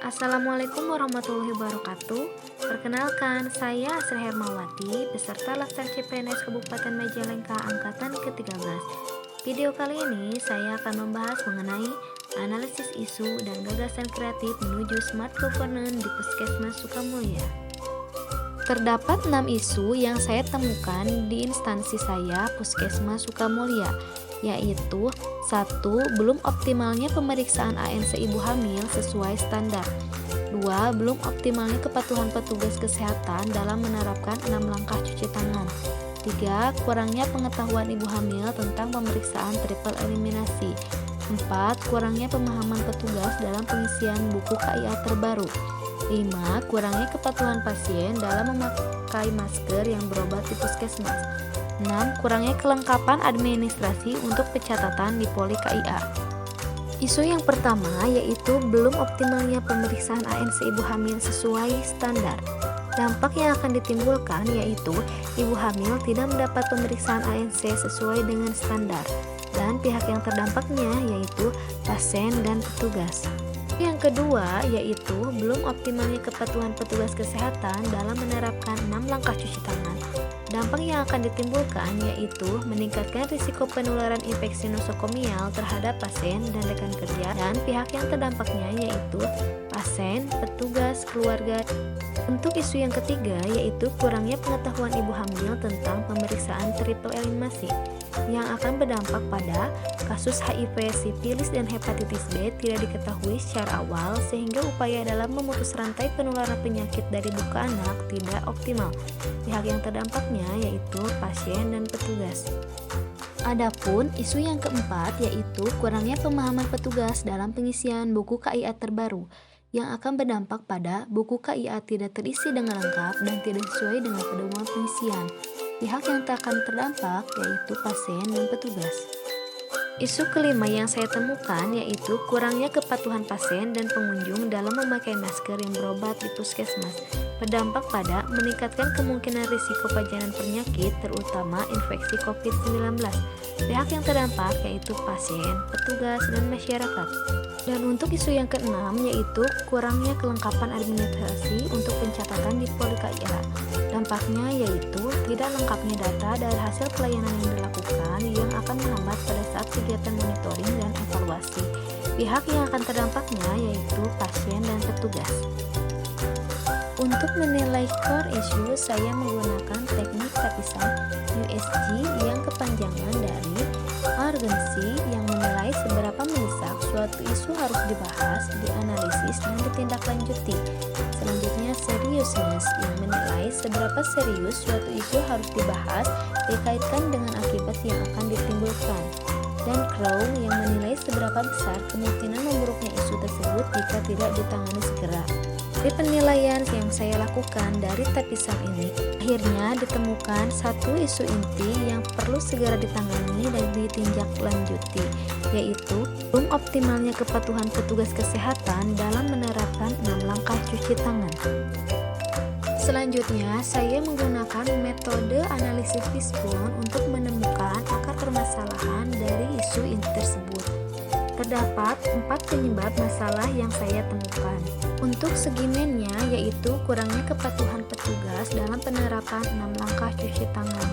Assalamualaikum warahmatullahi wabarakatuh. Perkenalkan, saya Asri Hermawati, peserta Laksar CPNS Kabupaten Majalengka Angkatan ke-13. Video kali ini saya akan membahas mengenai analisis isu dan gagasan kreatif menuju smart governance di Puskesmas Sukamulya. Terdapat 6 isu yang saya temukan di instansi saya Puskesmas Sukamulya, yaitu 1. Belum optimalnya pemeriksaan ANC ibu hamil sesuai standar. 2. Belum optimalnya kepatuhan petugas kesehatan dalam menerapkan 6 langkah cuci tangan. 3. Kurangnya pengetahuan ibu hamil tentang pemeriksaan triple eliminasi. 4. Kurangnya pemahaman petugas dalam pengisian buku KIA terbaru. 5. Kurangnya kepatuhan pasien dalam memakai masker yang berobat di puskesmas. 6. Kurangnya kelengkapan administrasi untuk pencatatan di Poli KIA. Isu yang pertama yaitu belum optimalnya pemeriksaan ANC ibu hamil sesuai standar. Dampak yang akan ditimbulkan yaitu ibu hamil tidak mendapat pemeriksaan ANC sesuai dengan standar, dan pihak yang terdampaknya yaitu pasien dan petugas. Yang kedua yaitu belum optimalnya kepatuhan petugas kesehatan dalam menerapkan 6 langkah cuci tangan. Dampak yang akan ditimbulkan yaitu meningkatkan risiko penularan infeksi nosokomial terhadap pasien dan rekan kerja, dan pihak yang terdampaknya yaitu pasien, petugas, keluarga. Untuk isu yang ketiga yaitu kurangnya pengetahuan ibu hamil tentang pemeriksaan triple eliminasi yang akan berdampak pada kasus HIV, sifilis, dan hepatitis B tidak diketahui secara awal sehingga upaya dalam memutus rantai penularan penyakit dari ibu ke anak tidak optimal. Pihak yang terdampaknya yaitu pasien dan petugas. Adapun isu yang keempat yaitu kurangnya pemahaman petugas dalam pengisian buku KIA terbaru yang akan berdampak pada buku KIA tidak terisi dengan lengkap dan tidak sesuai dengan pedoman pengisian. Pihak yang akan terdampak yaitu pasien dan petugas. Isu kelima yang saya temukan yaitu kurangnya kepatuhan pasien dan pengunjung dalam memakai masker yang berobat di puskesmas, berdampak pada meningkatkan kemungkinan risiko pajanan penyakit terutama infeksi COVID-19. Pihak yang terdampak yaitu pasien, petugas, dan masyarakat. Dan untuk isu yang keenam yaitu kurangnya kelengkapan administrasi untuk pencatatan di Poli KIA. Dampaknya yaitu tidak lengkapnya data dari hasil pelayanan yang dilakukan yang akan menghambat pada saat kegiatan monitoring dan evaluasi. Pihak yang akan terdampaknya yaitu pasien dan petugas. Untuk menilai core issue, saya menggunakan teknik lapisan USG yang kepanjangan dari urgency yang menilai seberapa mendesak suatu isu harus dibahas, dianalisis, dan ditindaklanjuti. Selanjutnya seriousness yang menilai seberapa serius suatu isu harus dibahas dikaitkan dengan akibat yang akan ditimbulkan. Dan crown yang menilai seberapa besar kemungkinan memburuknya isu tersebut jika tidak ditangani segera. Dari penilaian yang saya lakukan dari tapisan ini, akhirnya ditemukan satu isu inti yang perlu segera ditangani dan ditindaklanjuti, yaitu belum optimalnya kepatuhan petugas kesehatan dalam menerapkan 6 langkah cuci tangan. Selanjutnya, saya menggunakan metode analisis fishbone untuk menemukan akar permasalahan dari isu inti tersebut. Terdapat 4 penyebab masalah yang saya temukan. Untuk segi mainnya yaitu kurangnya kepatuhan petugas dalam penerapan 6 langkah cuci tangan.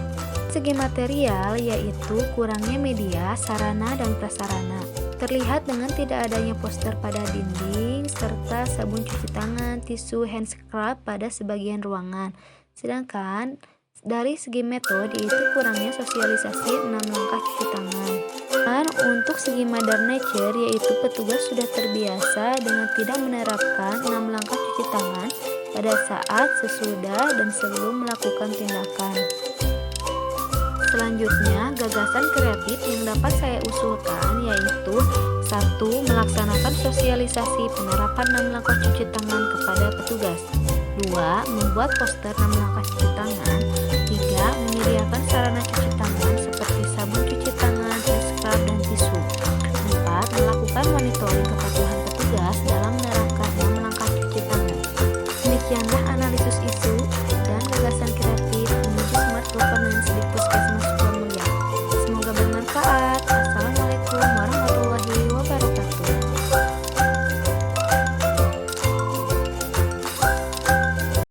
Segi material yaitu kurangnya media, sarana, dan prasarana. Terlihat dengan tidak adanya poster pada dinding serta sabun cuci tangan, tisu hand scrub pada sebagian ruangan. Sedangkan dari segi metode itu kurangnya sosialisasi 6 langkah cuci tangan. Dan untuk segi mother nature yaitu petugas sudah terbiasa dengan tidak menerapkan 6 langkah cuci tangan pada saat, sesudah, dan sebelum melakukan tindakan. Selanjutnya, gagasan kreatif yang dapat saya usulkan yaitu 1. Melaksanakan sosialisasi penerapan 6 langkah cuci tangan kepada petugas. 2. Membuat poster 6 langkah cuci tangan. 3. Menyediakan sarana cuci tangan seperti sabun cuci tangan, hand scrub, dan tisu. 4. Melakukan monitoring